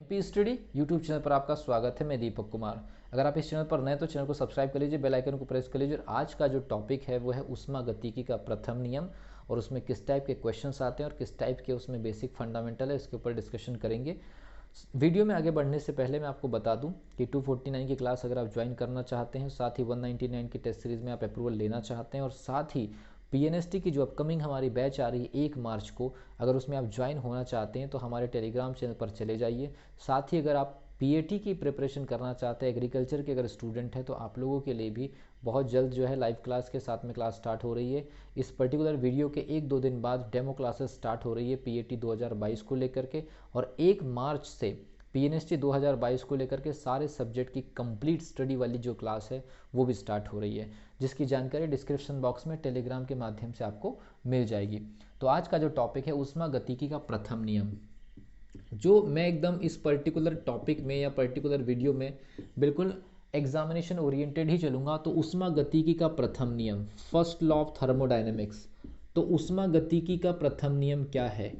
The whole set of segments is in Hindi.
पी स्टडी यूट्यूब चैनल पर आपका स्वागत है। मैं दीपक कुमार। अगर आप इस चैनल पर नए तो चैनल को सब्सक्राइब कर लीजिए, बेल आइकन को प्रेस कर लीजिए। और आज का जो टॉपिक है वो है ऊष्मागतिकी का प्रथम नियम, और उसमें किस टाइप के क्वेश्चंस आते हैं और किस टाइप के उसमें बेसिक फंडामेंटल है, इसके ऊपर डिस्कशन करेंगे। वीडियो में आगे बढ़ने से पहले मैं आपको बता दूं कि 249 की क्लास अगर आप ज्वाइन करना चाहते हैं, साथ ही 199 की टेस्ट सीरीज़ में आप अप्रूवल लेना चाहते हैं, और साथ ही पीएनएसटी की जो अपकमिंग हमारी बैच आ रही है 1 मार्च को, अगर उसमें आप ज्वाइन होना चाहते हैं तो हमारे टेलीग्राम चैनल पर चले जाइए। साथ ही अगर आप पीएटी की प्रिपरेशन करना चाहते हैं, एग्रीकल्चर के अगर स्टूडेंट हैं, तो आप लोगों के लिए भी बहुत जल्द जो है लाइव क्लास के साथ में क्लास स्टार्ट हो रही है। इस पर्टिकुलर वीडियो के 1-2 दिन बाद डेमो क्लासेस स्टार्ट हो रही है पीएटी 2022 को लेकर के, और 1 मार्च से पीएनएसटी 2022 को लेकर के सारे सब्जेक्ट की कंप्लीट स्टडी वाली जो क्लास है वो भी स्टार्ट हो रही है, जिसकी जानकारी डिस्क्रिप्शन बॉक्स में टेलीग्राम के माध्यम से आपको मिल जाएगी। तो आज का जो टॉपिक है ऊष्मागतिकी का प्रथम नियम, जो मैं एकदम इस पर्टिकुलर टॉपिक में या पर्टिकुलर वीडियो में बिल्कुल एग्जामिनेशन ओरिएंटेड ही चलूँगा। तो ऊष्मागतिकी का प्रथम नियम, फर्स्ट लॉ ऑफ थर्मोडायनेमिक्स। तो ऊष्मागतिकी का प्रथम नियम क्या है?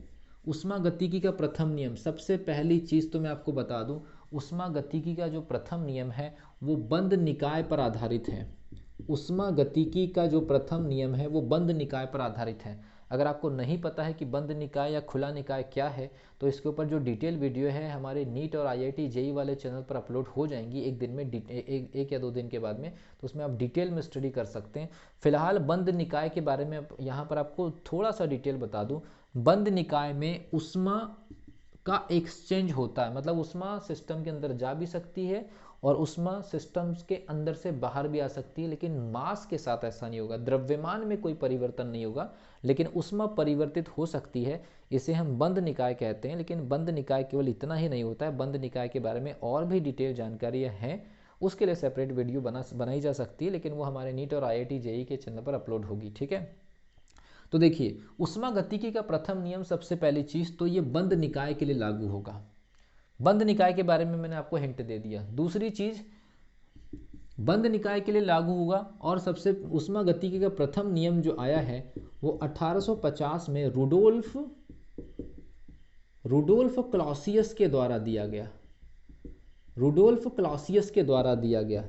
ऊष्मागतिकी का प्रथम नियम, सबसे पहली चीज़ तो मैं आपको बता दूं, ऊष्मागतिकी का जो प्रथम नियम है वो बंद निकाय पर आधारित है। ऊष्मागतिकी का जो प्रथम नियम है वो बंद निकाय पर आधारित है। अगर आपको नहीं पता है कि बंद निकाय या खुला निकाय क्या है, तो इसके ऊपर जो डिटेल वीडियो है हमारे नीट और आईआईटी जेई वाले चैनल पर अपलोड हो जाएंगी एक दिन में, एक या 2 दिन के बाद में। तो उसमें आप डिटेल में स्टडी कर सकते हैं। फिलहाल बंद निकाय के बारे में यहाँ पर आपको थोड़ा सा डिटेल बता दूँ। बंद निकाय में ऊष्मा का एक्सचेंज होता है, मतलब ऊष्मा सिस्टम के अंदर जा भी सकती है और ऊष्मा सिस्टम्स के अंदर से बाहर भी आ सकती है, लेकिन मास के साथ ऐसा नहीं होगा। द्रव्यमान में कोई परिवर्तन नहीं होगा, लेकिन ऊष्मा परिवर्तित हो सकती है। इसे हम बंद निकाय कहते हैं। लेकिन बंद निकाय केवल इतना ही नहीं होता है, बंद निकाय के बारे में और भी डिटेल जानकारियाँ हैं, उसके लिए सेपरेट वीडियो बनाई जा सकती है, लेकिन वो हमारे नीट और आईआईटी जेई के चैनल पर अपलोड होगी। ठीक है, तो देखिए ऊष्मागतिकी का प्रथम नियम, सबसे पहली चीज तो ये बंद निकाय के लिए लागू होगा। बंद निकाय के बारे में मैंने आपको हिंट दे दिया। दूसरी चीज, बंद निकाय के लिए लागू होगा, और सबसे ऊष्मागतिकी का प्रथम नियम जो आया है वो 1850 में रुडोल्फ क्लॉसियस के द्वारा दिया गया। रुडोल्फ क्लॉसियस के द्वारा दिया गया।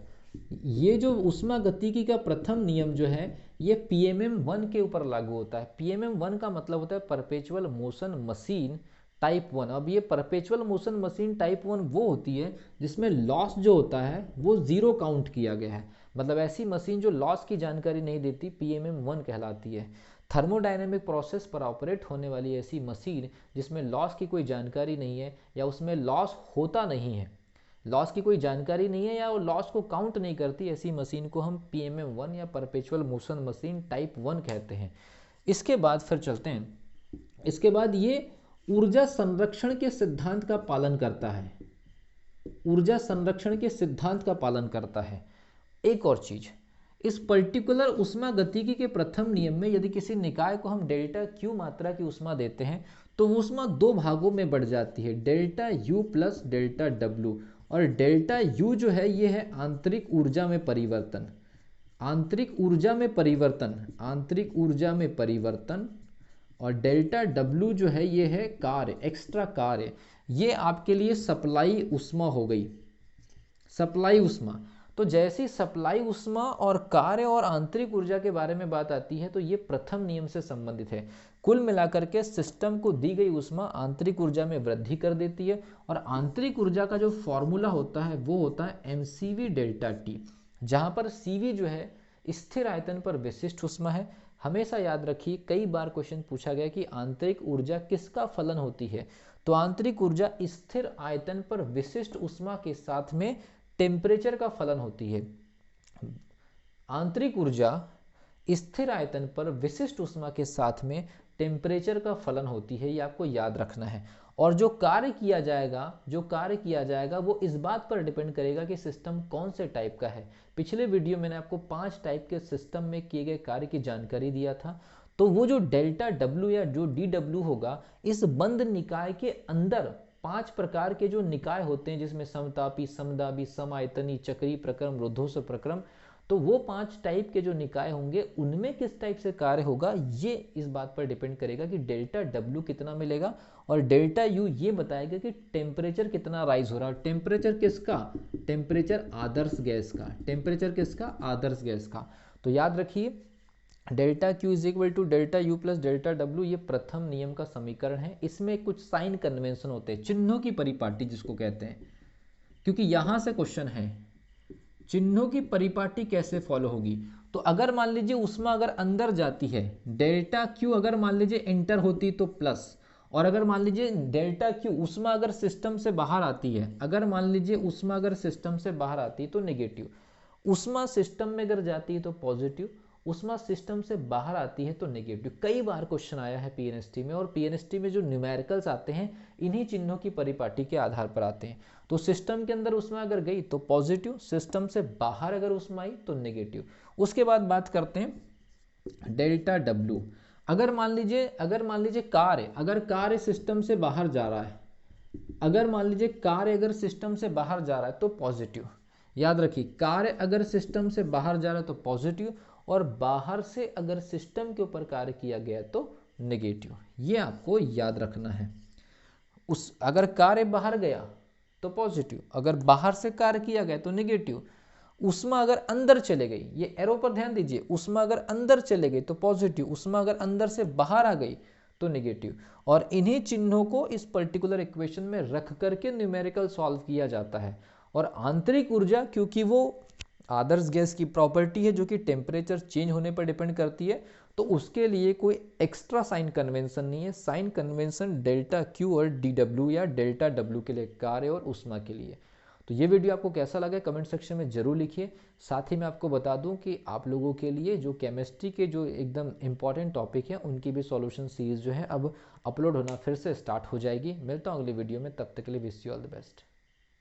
ये जो ऊष्मागतिकी का प्रथम नियम जो है ये पीएमएम 1 के ऊपर लागू होता है। पीएमएम 1 का मतलब होता है परपेचुअल मोशन मशीन टाइप 1। अब ये परपेचुअल मोशन मशीन टाइप 1 वो होती है जिसमें लॉस जो होता है वो जीरो काउंट किया गया है। मतलब ऐसी मशीन जो लॉस की जानकारी नहीं देती, पीएमएम 1 कहलाती है। थर्मोडायनेमिक प्रोसेस पर ऑपरेट होने वाली ऐसी मशीन जिसमें लॉस की कोई जानकारी नहीं है, या उसमें लॉस होता नहीं है, लॉस की कोई जानकारी नहीं है, या वो लॉस को काउंट नहीं करती, ऐसी मशीन को हम पीएमएम 1 या परपेचुअल मोशन मशीन टाइप 1 कहते हैं। इसके बाद फिर चलते हैं। इसके बाद ये ऊर्जा संरक्षण के सिद्धांत का पालन करता है। ऊर्जा संरक्षण के सिद्धांत का पालन करता है। एक और चीज, इस पर्टिकुलर ऊष्मागतिकी के प्रथम नियम में यदि किसी निकाय को हम डेल्टा क्यू मात्रा की ऊष्मा देते हैं तो वो ऊष्मा 2 भागों में बढ़ जाती है, delta U plus delta W. और डेल्टा यू जो है ये है आंतरिक ऊर्जा में परिवर्तन, आंतरिक ऊर्जा में परिवर्तन, आंतरिक ऊर्जा में परिवर्तन। और डेल्टा डब्ल्यू जो है ये है कार्य, एक्स्ट्रा कार्य। ये आपके लिए सप्लाई ऊष्मा हो गई, सप्लाई ऊष्मा। तो जैसी सप्लाई ऊष्मा और कार्य और आंतरिक ऊर्जा के बारे में बात आती है तो ये प्रथम नियम से संबंधित है। कुल मिलाकर के सिस्टम को दी गई ऊष्मा आंतरिक ऊर्जा में वृद्धि कर देती है, और आंतरिक ऊर्जा का जो फॉर्मूला होता है वो होता है एमसीवी डेल्टा टी, जहां पर सीवी जो है स्थिर आयतन पर विशिष्ट ऊष्मा है। हमेशा याद रखिए, कई बार क्वेश्चन पूछा गया कि आंतरिक ऊर्जा किसका फलन होती है, तो आंतरिक ऊर्जा स्थिर आयतन पर विशिष्ट ऊष्मा के साथ में टेम्परेचर का फलन होती है। आंतरिक ऊर्जा स्थिर आयतन पर विशिष्ट ऊष्मा के साथ में टेम्परेचर का फलन होती है, ये आपको याद रखना है। और जो कार्य किया जाएगा वो इस बात पर डिपेंड करेगा कि सिस्टम कौन से टाइप का है। पिछले वीडियो मैंने आपको 5 टाइप के सिस्टम में किए गए कार्य की जानकारी दिया था। तो वो जो डेल्टा डब्ल्यू या जो डी डब्ल्यू होगा, इस बंद निकाय के अंदर 5 प्रकार के जो निकाय होते हैं, जिसमें समतापी, समदाबी, समायतनी, चक्री प्रक्रम, रुद्धोष्म प्रक्रम, तो वो 5 टाइप के जो निकाय होंगे उनमें किस टाइप से कार्य होगा, ये इस बात पर डिपेंड करेगा कि डेल्टा डब्ल्यू कितना मिलेगा, और डेल्टा यू ये बताएगा कि टेम्परेचर कितना राइज हो रहा है। टेम्परेचर किसका? टेम्परेचर आदर्श गैस का। टेम्परेचर किसका? आदर्श गैस का। तो याद रखिए delta Q is equal to delta U plus delta W, ये प्रथम नियम का समीकरण है। इसमें कुछ साइन कन्वेंशन होते हैं, चिन्हों की परिपाटी जिसको कहते हैं, क्योंकि यहां से क्वेश्चन है चिन्हों की परिपाटी कैसे फॉलो होगी। तो अगर मान लीजिए ऊष्मा अगर अंदर जाती है, डेल्टा क्यू अगर मान लीजिए एंटर होती तो प्लस, और अगर मान लीजिए डेल्टा क्यू ऊष्मा अगर सिस्टम से बाहर आती है, अगर मान लीजिए ऊष्मा अगर सिस्टम से बाहर आती है तो नेगेटिव, ऊष्मा सिस्टम में अगर जाती है तो पॉजिटिव, ऊष्मा सिस्टम से बाहर आती है तो नेगेटिव। कई बार क्वेश्चन आया है पीएनएसटी में, और पीएनएसटी में जो न्यूमेरिकल्स आते हैं इन्हीं चिन्हों की परिपाटी के आधार पर आते हैं। तो सिस्टम के अंदर ऊष्मा अगर गई तो पॉजिटिव, सिस्टम से बाहर अगर ऊष्मा आई तो नेगेटिव। उसके बाद बात करते हैं डेल्टा डब्ल्यू। अगर मान लीजिए कार्य, अगर कार्य सिस्टम से बाहर जा रहा है, अगर मान लीजिए कार्य अगर सिस्टम से बाहर जा रहा है तो पॉजिटिव। याद रखिए कार्य अगर सिस्टम से बाहर जा रहा है तो पॉजिटिव, और बाहर से अगर सिस्टम के ऊपर कार्य किया गया तो नेगेटिव। ये आपको याद रखना है। अगर कार्य बाहर गया तो पॉजिटिव, अगर बाहर से कार्य किया गया तो नेगेटिव। ऊष्मा अगर अंदर चले गई, ये एरो पर ध्यान दीजिए, ऊष्मा अगर अंदर चले गई तो पॉजिटिव, ऊष्मा अगर अंदर से बाहर आ गई तो नेगेटिव। और इन्हीं चिन्हों को इस पर्टिकुलर इक्वेशन में रख करके न्यूमेरिकल सॉल्व किया जाता है। और आंतरिक ऊर्जा, क्योंकि वो आदर्श गैस की प्रॉपर्टी है जो कि टेम्परेचर चेंज होने पर डिपेंड करती है, तो उसके लिए कोई एक्स्ट्रा साइन कन्वेंशन नहीं है। साइन कन्वेंशन डेल्टा क्यू और डी डब्ल्यू या डेल्टा डब्ल्यू के लिए, कार्य और ऊष्मा के लिए। तो ये वीडियो आपको कैसा लगा कमेंट सेक्शन में जरूर लिखिए। साथ ही मैं आपको बता दूं कि आप लोगों के लिए जो केमिस्ट्री के जो एकदम इंपॉर्टेंट टॉपिक हैं उनकी भी सॉल्यूशन सीरीज जो है अब अपलोड होना फिर से स्टार्ट हो जाएगी। मिलता हूं अगली वीडियो में, तब तक के लिए wish you all the best.